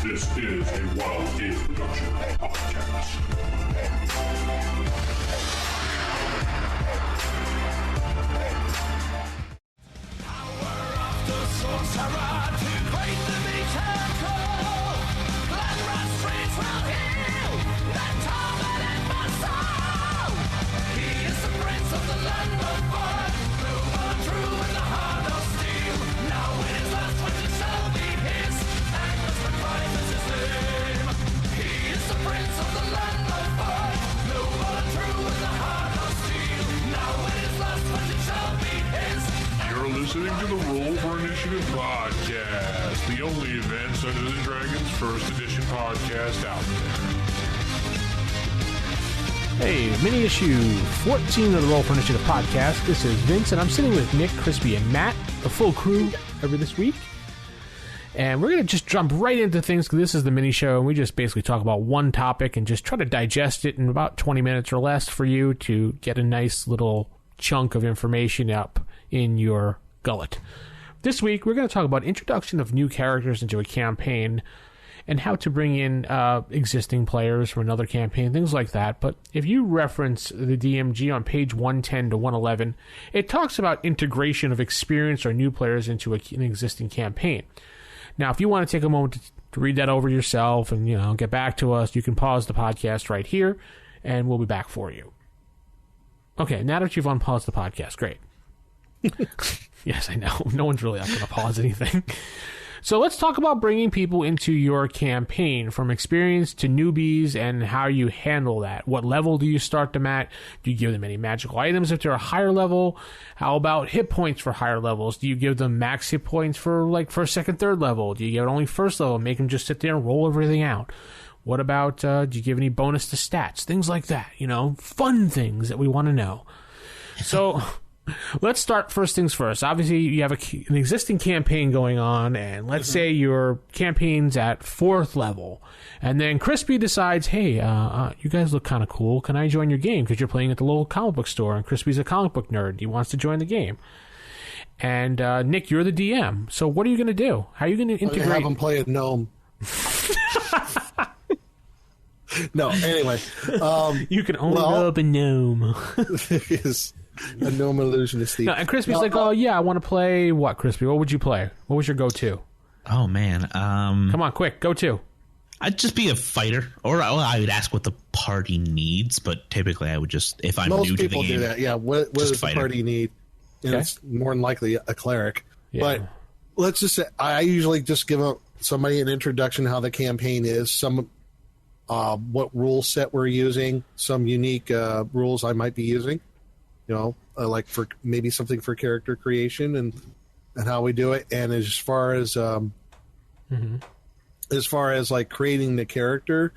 This is a Wild Game Production podcast. Listening to the Roll for Initiative podcast, the only Advanced Dungeons & Dragons First Edition podcast out there. Hey, mini issue 14 of the Roll for Initiative podcast. This is Vince, and I'm sitting with Nick, Crispy, and Matt, the full crew every this week. And we're going to just jump right into things, because this is the mini show, and we just basically talk about one topic and just try to digest it in about 20 minutes or less for you to get a nice little chunk of information up in your gullet. This week, we're going to talk about introduction of new characters into a campaign and how to bring in existing players from another campaign, things like that. But if you reference the DMG on page 110 to 111, it talks about integration of experienced or new players into an existing campaign. Now, if you want to take a moment to read that over yourself and, get back to us, you can pause the podcast right here, and we'll be back for you. Okay, now that you've unpaused the podcast, great. Yes, I know. No one's really not going to pause anything. So let's talk about bringing people into your campaign, from experienced to newbies, and how you handle that. What level do you start them at? Do you give them any magical items if they're a higher level? How about hit points for higher levels? Do you give them max hit points for first, second, third level? Do you give it only first level and make them just sit there and roll everything out? What about, do you give any bonus to stats? Things like that, fun things that we want to know. So let's start first things first. Obviously, you have an existing campaign going on, and let's say your campaign's at 4th level. And then Crispy decides, hey, you guys look kind of cool. Can I join your game? Because you're playing at the local comic book store, and Crispy's a comic book nerd. He wants to join the game. And Nick, you're the DM. So what are you going to do? How are you going to integrate? Have him play a gnome. No, anyway. You can only rub a gnome. Is a gnome illusionist. No, and Crispy's oh yeah, I want to play what, Crispy? What would you play? What was your go-to? Oh, man. Come on, quick, go-to. I'd just be a fighter, or I would ask what the party needs, but typically I would just, if I'm new to the game. Most people do that, yeah. What does the party need? And it's more than likely a cleric. Yeah. But let's just say, I usually just give somebody an introduction how the campaign is, what rule set we're using, some unique rules I might be using, like for maybe something for character creation and how we do it. And as far as like creating the character,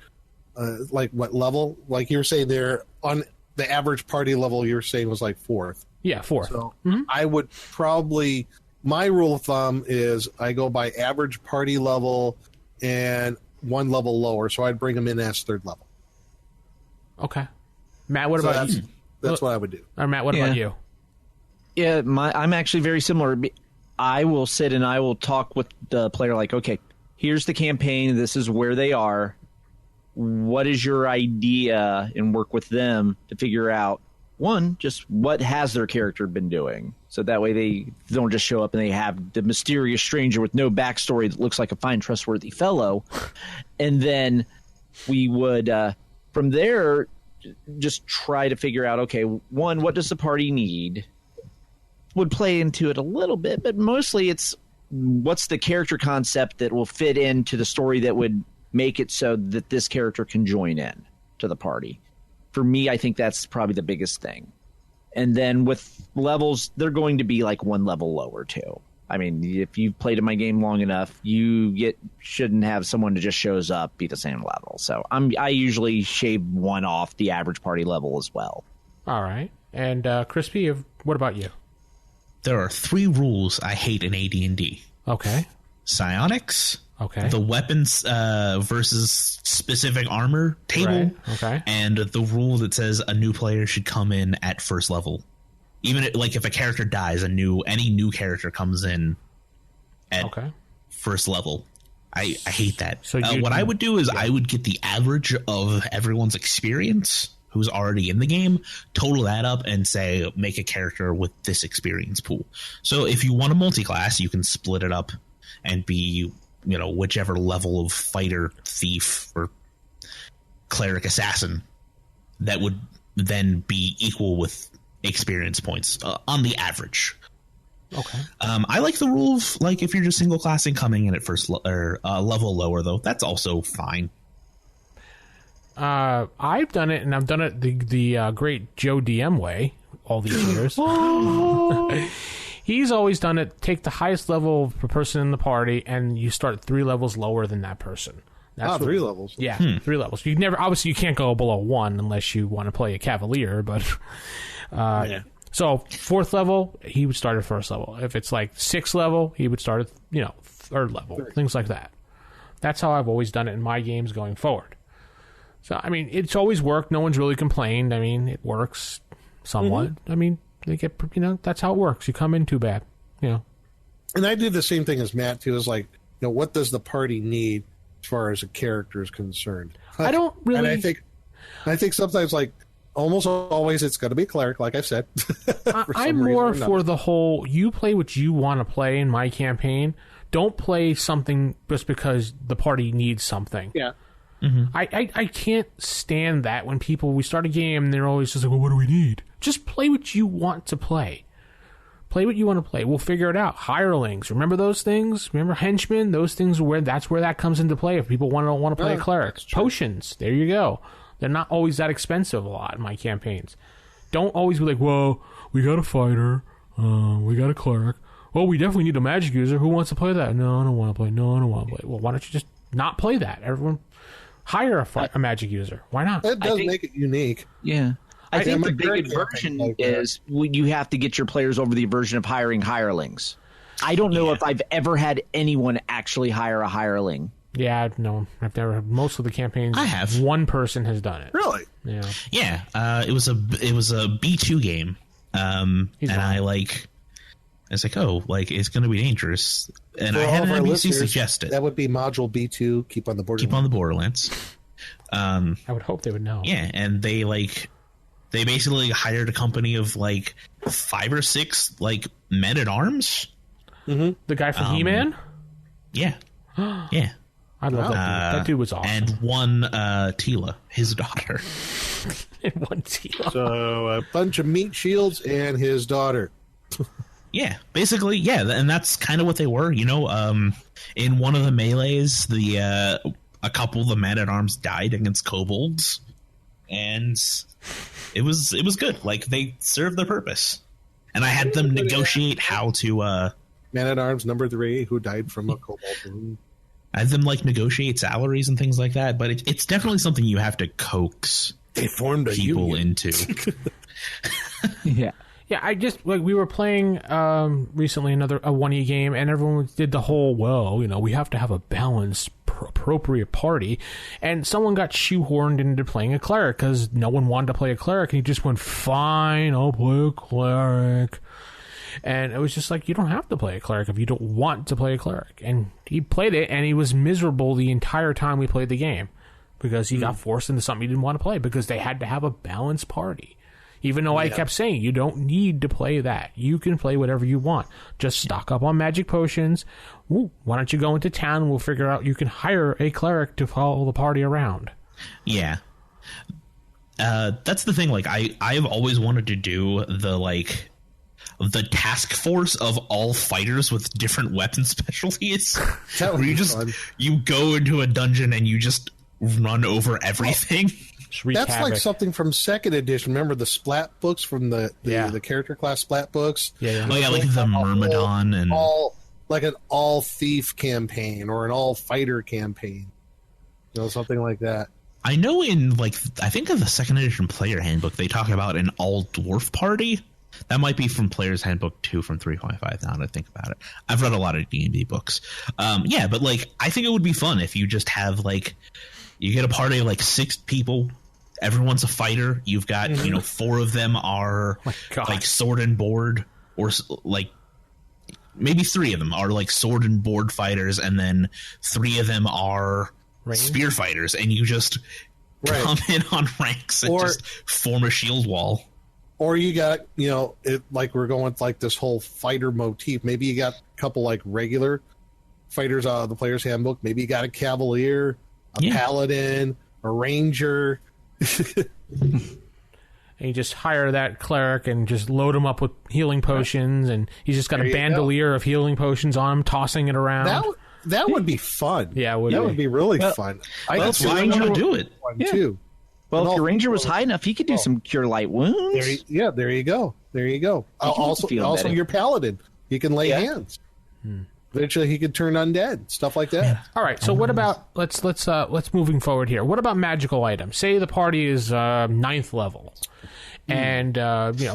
like what level, like you were saying there, on the average party level, you were saying was like 4th. Yeah, 4th. So I would probably, my rule of thumb is I go by average party level and one level lower, so I'd bring them in as 3rd level. Okay. Matt, what about you? That's what I would do. Or Matt, what about you? Yeah, I'm actually very similar. I will sit and I will talk with the player like, okay, here's the campaign. This is where they are. What is your idea? And work with them to figure out, one, just what has their character been doing. So that way they don't just show up and they have the mysterious stranger with no backstory that looks like a fine, trustworthy fellow. And then we would, from there, just try to figure out, okay, one, what does the party need? Would play into it a little bit, but mostly it's what's the character concept that will fit into the story that would make it so that this character can join in to the party. For me, I think that's probably the biggest thing. And then with levels, they're going to be like one level lower too. I mean, if you've played in my game long enough, you shouldn't have someone that just shows up be the same level. So I usually shave one off the average party level as well. All right. And Crispy, what about you? There are 3 rules I hate in AD&D. Okay. Psionics. Okay. The weapons versus specific armor table. Right. Okay. And the rule that says a new player should come in at 1st level. Even if a character dies, any new character comes in at 1st level. I hate that. So what I would do is I would get the average of everyone's experience who's already in the game, total that up, and say make a character with this experience pool. So if you want a multi-class, you can split it up and be, whichever level of fighter, thief, or cleric, assassin that would then be equal with experience points on the average. Okay. I like the rule of, like, if you're just single classing coming in at first level lower, though, that's also fine. I've done it, and I've done it the great Joe DM way all these years. He's always done it. Take the highest level per person in the party, and you start 3 levels lower than that person. That's 3 levels. Yeah, 3 levels. You never, obviously, you can't go below 1 unless you want to play a cavalier. But Yeah. So 4th level, he would start at 1st level. If it's like 6th level, he would start at 3rd level. Things like that. That's how I've always done it in my games going forward. So I mean, it's always worked. No one's really complained. I mean, it works somewhat. I mean, they get that's how it works. You come in too bad, And I do the same thing as Matt too. Is like, what does the party need as far as a character is concerned? I don't really. And I think sometimes, like, almost always, it's going to be a cleric, like I said. I'm more for the whole, you play what you want to play in my campaign. Don't play something just because the party needs something. Yeah. Mm-hmm. I can't stand that when we start a game and they're always just like, well, what do we need? Just play what you want to play. Play what you want to play. We'll figure it out. Hirelings. Remember those things? Remember henchmen? Those things that's where that comes into play if people want to play a cleric. Potions. There you go. They're not always that expensive a lot in my campaigns. Don't always be like, whoa, we got a fighter. We got a cleric. Well, we definitely need a magic user. Who wants to play that? No, I don't want to play. No, I don't want to play. Well, why don't you just not play that? Everyone hire a magic user. Why not? It does make it unique. Yeah. I think the big aversion is you have to get your players over the aversion of hiring hirelings. I don't know if I've ever had anyone actually hire a hireling. Yeah, no, I've never. Most of the campaigns, I have. One person has done it. Really? Yeah. Yeah. It was a B2 game, and I was like, oh, like, it's going to be dangerous, and I had an NPC suggest it. That would be module B2. Keep on the Borderlands. Keep on the Borderlands. I would hope they would know. Yeah, and they basically hired a company of 5 or 6 men at arms. Mm-hmm. The guy from He-Man. Yeah. Yeah. I love that dude. That dude was awesome. And one Tila, his daughter. And one Tila. So a bunch of meat shields and his daughter. Yeah, basically, yeah, and that's kind of what they were. In one of the melees, a couple of the men at arms died against kobolds, and it was good. Like, they served their purpose, and I had them negotiate how to. Man at arms number 3 who died from a kobold wound. I had them negotiate salaries and things like that, but it's definitely something you have to coax they formed a people union. into. Yeah. Yeah, I just we were playing recently a 1E game, and everyone did the whole we have to have a balanced, appropriate party, and someone got shoehorned into playing a cleric because no one wanted to play a cleric, and he just went, fine, I'll play a cleric. And it was just like, you don't have to play a cleric if you don't want to play a cleric. And he played it, and he was miserable the entire time we played the game because he got forced into something he didn't want to play because they had to have a balanced party. Even though I kept saying, you don't need to play that. You can play whatever you want. Just stock up on magic potions. Ooh, why don't you go into town and we'll figure out you can hire a cleric to follow the party around. Yeah. That's the thing. I've always wanted to do the task force of all fighters with different weapon specialties. Where you go into a dungeon and you just run over everything. That's havoc. Like something from 2nd edition. Remember the splat books from the character class splat books? Yeah. Oh yeah, like the Myrmidon and an all thief campaign or an all fighter campaign. Something like that. I know in I think of the 2nd edition player handbook they talk about an all dwarf party. That might be from Player's Handbook 2 from 3.5 now that I think about it. I've read a lot of D&D books. Yeah, but I think it would be fun if you just have you get a party of 6 people. Everyone's a fighter. You've got 4 of them are sword and board or maybe 3 of them are like sword and board fighters, and then 3 of them are spear fighters, and you just come in on ranks and just form a shield wall. Or you got, like we're going with like this whole fighter motif. Maybe you got a couple like regular fighters out of the player's handbook. Maybe you got a cavalier, a paladin, a ranger. And you just hire that cleric and just load him up with healing potions, and he's just got a bandolier of healing potions on him, tossing it around. That would be fun. Yeah, that would be really fun. That's why I want to do it. Too. Well, if your ranger was high enough, he could do some cure light wounds. There you go. Also, your paladin, he can lay hands. Eventually, he could turn undead, stuff like that. All right. So, what about let's moving forward here. What about magical items? Say the party is 9th level, and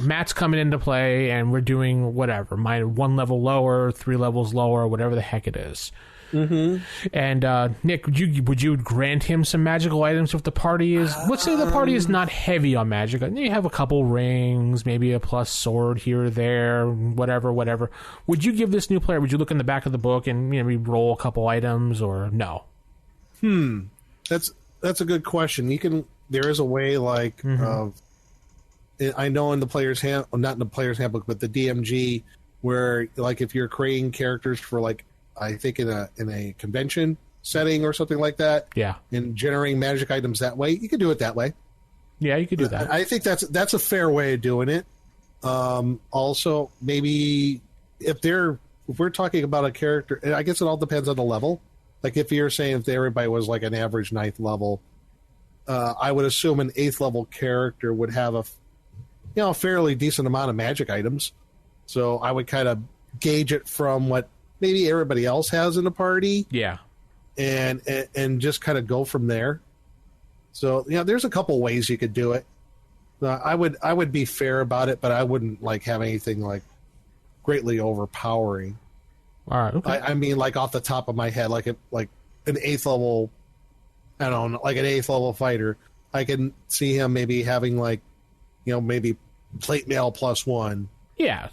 Matt's coming into play, and we're doing whatever, 1 level lower, 3 levels lower, whatever the heck it is. Mm-hmm. And Nick, would you grant him some magical items if the party is? Let's say the party is not heavy on magic. You have a couple rings, maybe a plus sword here or there, whatever. Would you give this new player? Would you look in the back of the book and maybe roll a couple items, or no? That's a good question. There is a way like I know in the player's not in the player's handbook, but the DMG, where like if you're creating characters for like, I think in a convention setting or something like that. Yeah. And generating magic items that way. You could do it that way. Yeah, you could do that. I think that's a fair way of doing it. Also, maybe if we're talking about a character, and I guess it all depends on the level. Like if you're saying if everybody was like an average 9th level, I would assume an 8th level character would have a fairly decent amount of magic items. So I would kind of gauge it from what maybe everybody else has in the party. Yeah. And just kind of go from there. So, there's a couple ways you could do it. I would be fair about it, but I wouldn't like have anything like greatly overpowering. All right. Okay. I mean, like off the top of my head, like an 8th level, I don't know, like an 8th level fighter, I can see him maybe having like, maybe plate mail +1. Yeah.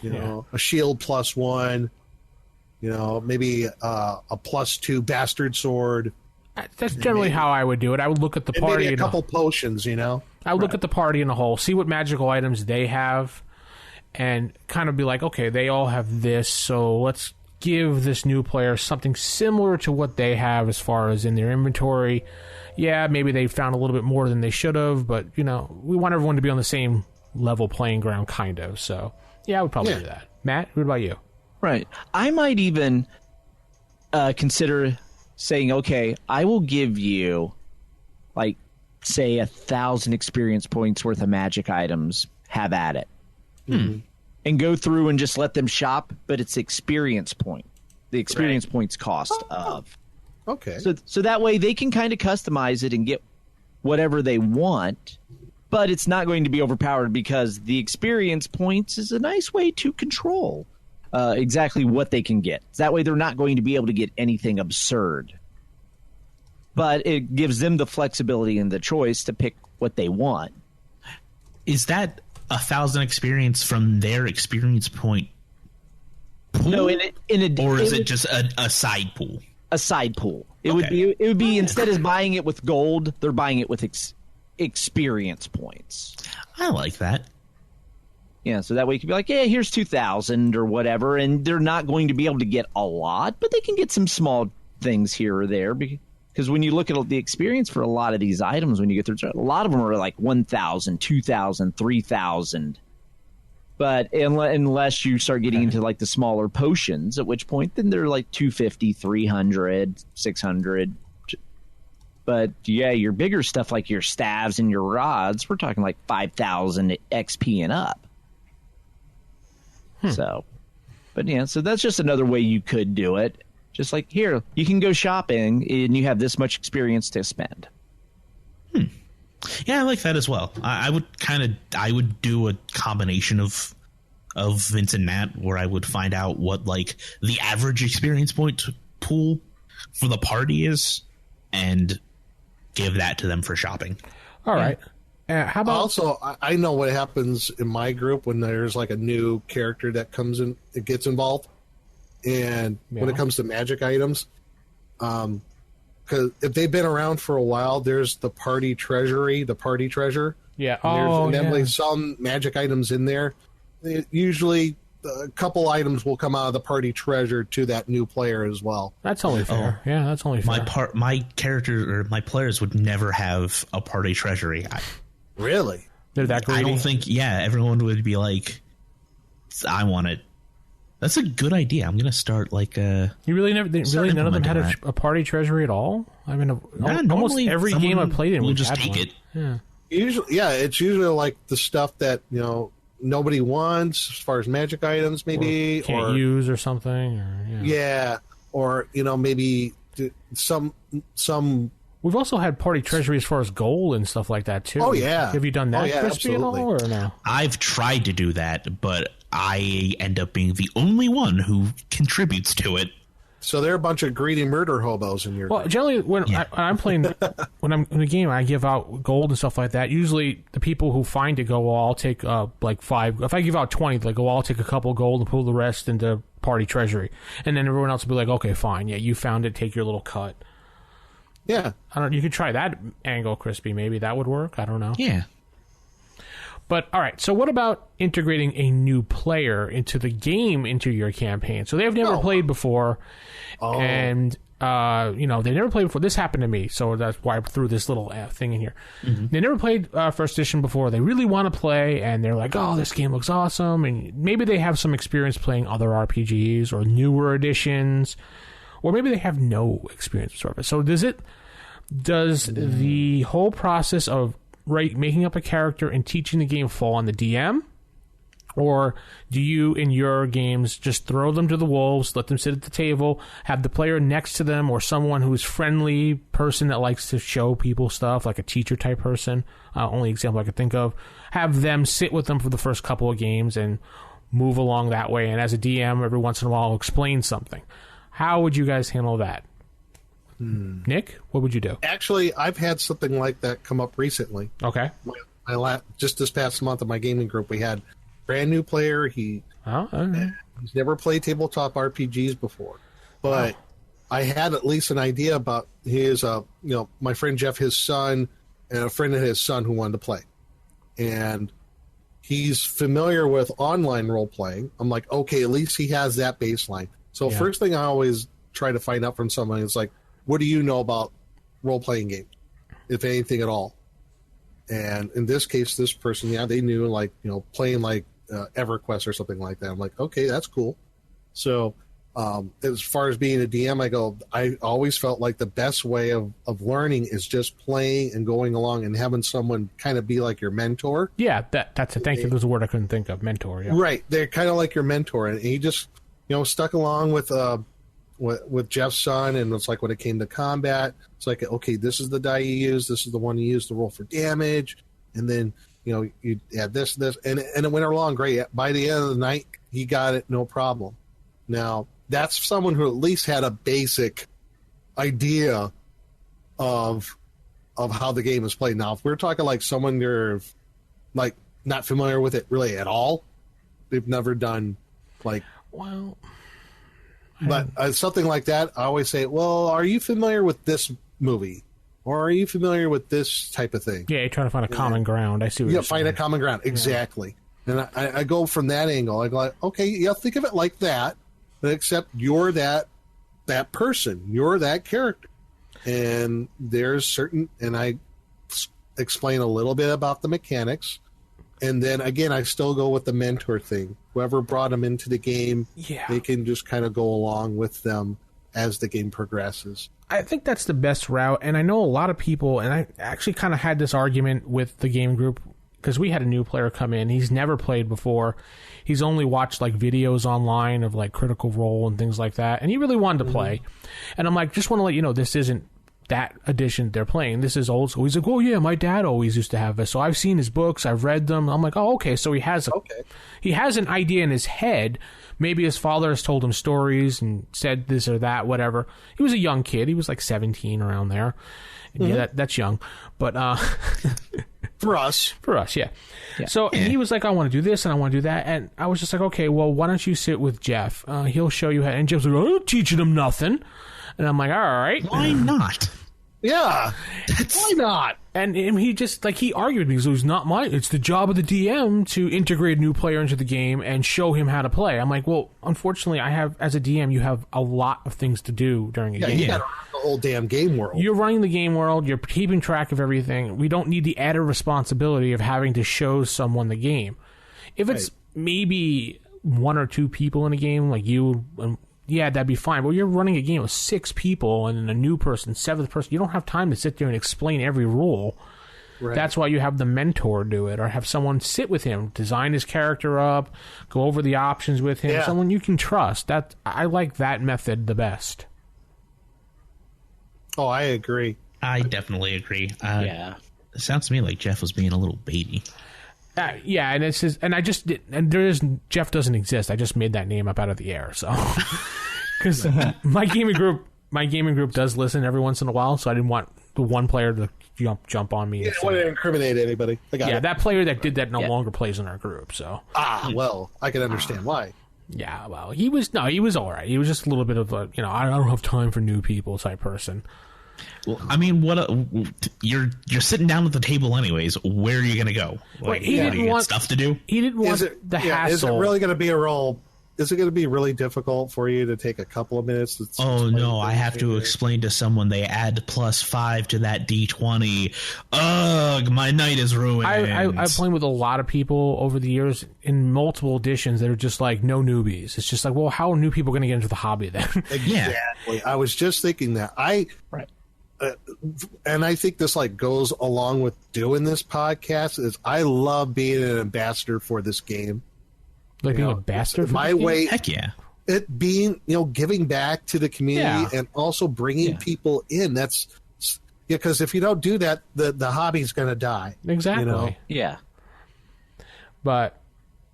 A shield +1. Maybe a +2 bastard sword. That's generally how I would do it. I would look at the party. Maybe a couple potions, I would look at the party in a whole, see what magical items they have, and kind of be like, okay, they all have this, so let's give this new player something similar to what they have as far as in their inventory. Yeah, maybe they found a little bit more than they should have, but, we want everyone to be on the same level playing ground, kind of. So, yeah, I would probably do that. Matt, what about you? Right. I might even consider saying, okay, I will give you, like, say 1,000 experience points worth of magic items. Have at it. And go through and just let them shop, but it's experience point. The experience points cost of. Okay. So that way they can kind of customize it and get whatever they want, but it's not going to be overpowered because the experience points is a nice way to control exactly what they can get. That way they're not going to be able to get anything absurd. But it gives them the flexibility and the choice to pick what they want. Is that 1,000 experience from their experience point pool? No, or is it just a side pool? A side pool. It would be instead of buying it with gold, they're buying it with experience points. I like that. Yeah, so that way you can be like, yeah, here's 2,000 or whatever, and they're not going to be able to get a lot, but they can get some small things here or there. Because when you look at the experience for a lot of these items, when you get through, a lot of them are like 1,000, 2,000, 3,000. But unless you start getting into like the smaller potions, at which point then they're like 250, 300, 600. But yeah, your bigger stuff like your staves and your rods, we're talking like 5,000 XP and up. So that's just another way you could do it. Just like, here, you can go shopping and you have this much experience to spend. Yeah, I like that as well. I would do a combination of Vince and Matt, where I would find out what like the average experience point pool for the party is, and give that to them for shopping. All right. How about also? I know what happens in my group when there's like a new character that comes in, it gets involved. And when it comes to magic items, because if they've been around for a while, there's the party treasury, the party treasure. Yeah. And there's some magic items in there. Usually, a couple items will come out of the party treasure to that new player as well. That's only fair. Yeah, that's only fair. My character or my players would never have a party treasury. Really? They're that greedy? I don't think. Yeah, everyone would be like, I want it. That's a good idea. I'm gonna start like a. You really never? Really, none of them had a party treasury at all. I mean, almost every game I played in, we'll just take it. Yeah. Usually, it's usually like the stuff that nobody wants as far as magic items, maybe or can't use or something. Or maybe some. We've also had party treasury as far as gold and stuff like that too. Oh yeah, have you done that, Crispy, at all, or no? I've tried to do that, but I end up being the only one who contributes to it. So they're a bunch of greedy murder hobos in your. Well, generally, when I'm playing, when I'm in a game, I give out gold and stuff like that. Usually, the people who find it go, well, I'll take like 5. If I give out 20, they go, well, I'll take a couple gold and pull the rest into party treasury, and then everyone else will be like, okay, fine, yeah, you found it, take your little cut. Yeah, I don't. You could try that angle, Crispy. Maybe that would work. I don't know. Yeah. But all right. So what about integrating a new player into the game, into your campaign? So they've never played before, and they never played before. This happened to me, so that's why I threw this little thing in here. Mm-hmm. They never played first edition before. They really want to play, and they're like, "Oh, this game looks awesome!" And maybe they have some experience playing other RPGs or newer editions, or maybe they have no experience with it. So does the whole process of making up a character and teaching the game fall on the DM? Or do you, in your games, just throw them to the wolves, let them sit at the table, have the player next to them or someone who's friendly person that likes to show people stuff, like a teacher type person, only example I could think of, have them sit with them for the first couple of games and move along that way, and as a DM, every once in a while, explain something. How would you guys handle that? Nick, what would you do? Actually, I've had something like that come up recently. Okay. Just this past month in my gaming group, we had a brand new player. He's never played tabletop RPGs before, but I had at least an idea about his, my friend Jeff, his son, and a friend of his son who wanted to play. And he's familiar with online role-playing. I'm like, okay, at least he has that baseline. So first thing I always try to find out from someone is like, what do you know about role-playing games, if anything at all? And in this case, this person, they knew, like, playing like EverQuest or something like that. I'm like, okay, that's cool. So as far as being a DM, I always felt like the best way of learning is just playing and going along and having someone kind of be like your mentor. Yeah, that's it. Thank you. There's a word I couldn't think of, mentor. Yeah. Right. They're kind of like your mentor. And he just, stuck along with Jeff's son, and it's like when it came to combat, it's like, okay, this is the die you use, this is the one you use to roll for damage, and then you add this, and it went along great. By the end of the night, he got it, no problem. Now that's someone who at least had a basic idea of how the game is played. Now, if we're talking like someone you're like not familiar with it really at all, they've never done like But something like that, I always say, well, are you familiar with this movie? Or are you familiar with this type of thing? Yeah, you're trying to find a common ground. I see what you're saying. Find a common ground. Exactly. And I go from that angle. I go like, okay, think of it like that, but except you're that person. You're that character. And there's and I explain a little bit about the mechanics. And then, again, I still go with the mentor thing. Whoever brought them into the game, they can just kind of go along with them as the game progresses. I think that's the best route. And I know a lot of people, and I actually kind of had this argument with the game group, because we had a new player come in. He's never played before. He's only watched like videos online of like Critical Role and things like that. And he really wanted to play. And I'm like, just want to let you know, this isn't that edition they're playing. This is old school. He's like, oh yeah, my dad always used to have this. So I've seen his books, I've read them. I'm like, oh, okay. So he has an idea in his head. Maybe his father has told him stories and said this or that, whatever. He was a young kid. He was like 17 around there. Mm-hmm. Yeah, that's young. But for us, yeah. So and he was like, I want to do this and I want to do that. And I was just like, okay, well, why don't you sit with Jeff? He'll show you how. And Jeff's like, I'm not teaching him nothing. And I'm like, all right. Why not? Yeah. Why not? And he just, like, he argued with me because it was not it's the job of the DM to integrate a new player into the game and show him how to play. I'm like, well, unfortunately, as a DM, you have a lot of things to do during a game. You got to run the whole damn game world. You're running the game world. You're keeping track of everything. We don't need the added responsibility of having to show someone the game. If it's maybe one or two people in a game, like you and yeah, that'd be fine. But you're running a game with 6 people and a new person, 7th person. You don't have time to sit there and explain every rule. Right. That's why you have the mentor do it, or have someone sit with him, design his character up, go over the options with him. Yeah. Someone you can trust. That I like that method the best. Oh, I agree. I definitely agree. It sounds to me like Jeff was being a little baby. Yeah, and it's and I just did, and Jeff doesn't exist. I just made that name up out of the air, so because my gaming group does listen every once in a while, so I didn't want the one player to jump on me. You didn't want to incriminate anybody. That player that did that no longer plays in our group. So well, I can understand why. Yeah, well, he was all right. He was just a little bit of a I don't have time for new people type person. Well, I mean, you're sitting down at the table anyways. Where are you going to go? Like, he didn't want stuff to do. He didn't want the hassle. Is it really going to be a role? Is it going to be really difficult for you to take a couple of minutes? Oh no, I have to explain to someone they add +5 to that D20. Ugh, my night is ruined. I've played with a lot of people over the years in multiple editions that are just like no newbies. It's just like, well, how are new people going to get into the hobby then? Exactly. I was just thinking that. And I think this goes along with doing this podcast. Is I love being an ambassador for this game. Like being a bastard? My way. Heck yeah. It being, giving back to the community and also bringing people in. That's because if you don't do that, the hobby's going to die. Exactly. Yeah. But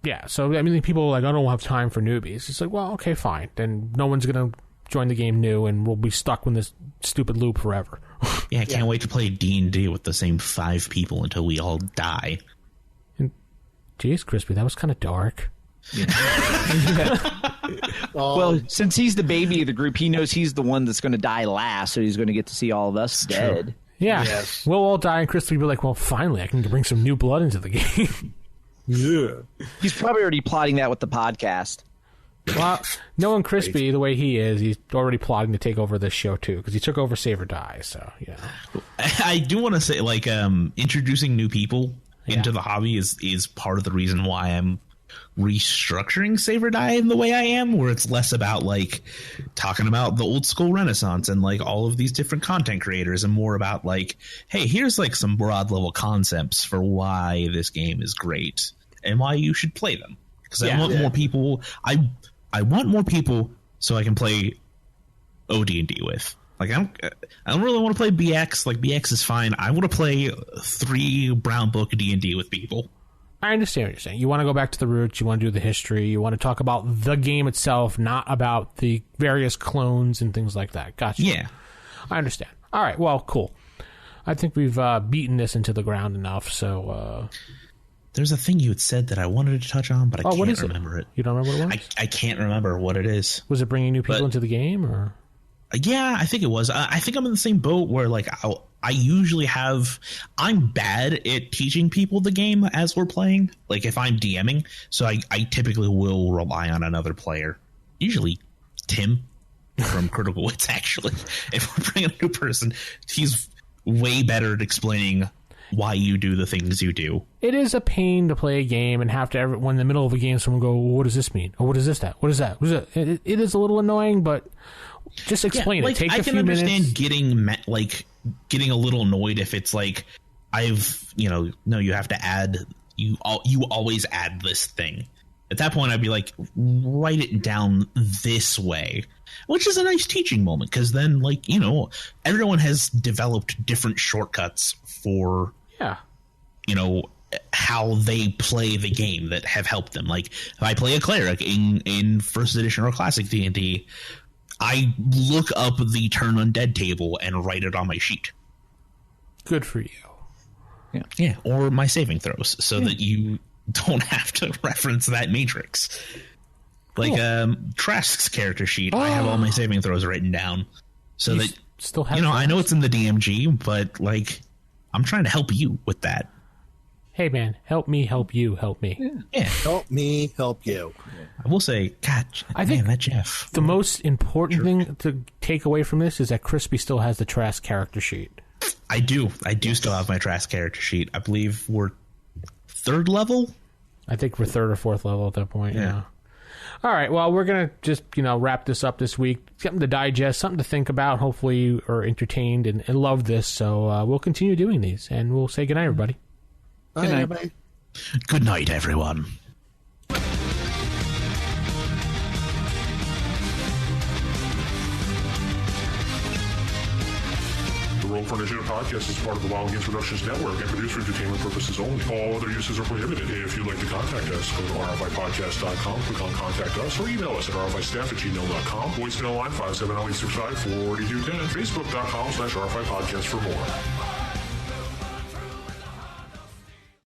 yeah, so I mean, people are like, I don't have time for newbies. It's like, well, okay, fine. Then no one's going to join the game new, and we'll be stuck in this stupid loop forever. Yeah, I can't wait to play D&D with the same 5 people until we all die. Jeez, Crispy, that was kind of dark. Well, since he's the baby of the group, he knows he's the one that's going to die last, so he's going to get to see all of us dead. True. Yeah, yes. We'll all die, and Crispy will be like, well, finally, I can bring some new blood into the game. Yeah. He's probably already plotting that with the podcast. Well, knowing Crispy the way he is, he's already plotting to take over this show, too, because he took over Save or Die, so, yeah. I do want to say, introducing new people into the hobby is part of the reason why I'm restructuring Save or Die in the way I am, where it's less about talking about the old school Renaissance and all of these different content creators, and more about hey, here's some broad level concepts for why this game is great and why you should play them. Because I want more people. I want more people so I can play OD&D with. I don't really want to play BX. BX is fine. I want to play 3 brown book D&D with people. I understand what you're saying. You want to go back to the roots. You want to do the history. You want to talk about the game itself, not about the various clones and things like that. Gotcha. Yeah. I understand. All right. Well, cool. I think we've beaten this into the ground enough. So there's a thing you had said that I wanted to touch on, but I can't remember it. You don't remember what it was? I can't remember what it is. Was it bringing new people into the game, or? Yeah, I think it was. I think I'm in the same boat where I usually I'm bad at teaching people the game as we're playing. If I'm DMing, so I typically will rely on another player. Usually Tim from Critical Wits, actually. If we're bringing a new person, he's way better at explaining why you do the things you do. It is a pain to play a game and have to, when in the middle of a game, someone go, well, what does this mean? Or what is this, that? What is that? What is that? It is a little annoying, but just explain it. Take a few minutes. I can understand getting a little annoyed if it's no, you have to add, you always add this thing. At that point, I'd be like, write it down this way. which is a nice teaching moment because then, like, you know, everyone has developed different shortcuts for, you know, how they play the game that have helped them. Like, if I play a cleric in first edition or classic D&D, I look up the turn undead table and write it on my sheet. Good for you. Yeah, or my saving throws, so that you don't have to reference that matrix. Like Trask's character sheet, I have all my saving throws written down, so you that still have. You know, I know it's in the DMG, but like, I'm trying to help you with that. Hey man, help me, help you, help me. Yeah, help me, help you. I will say, God, I think that Jeff. The most important thing to take away from this is that Crispy still has the Trask character sheet. I do still have my Trask character sheet. I believe we're 3rd level. I think we're 3rd or 4th level at that point. Yeah. All right. Well, we're gonna just wrap this up this week. Something to digest, something to think about. Hopefully, you are entertained and love this. So we'll continue doing these, and we'll say goodnight, everybody. Bye, everybody. Good night, everyone. The Roll for Initiative podcast is part of the Wild Games Productions Network and produced for entertainment purposes only. All other uses are prohibited. If you'd like to contact us, go to rfipodcast.com, click on Contact Us, or email us at rfistaff@gmail.com. Voicemail line 570-865-4210. Facebook.com/rfipodcast for more.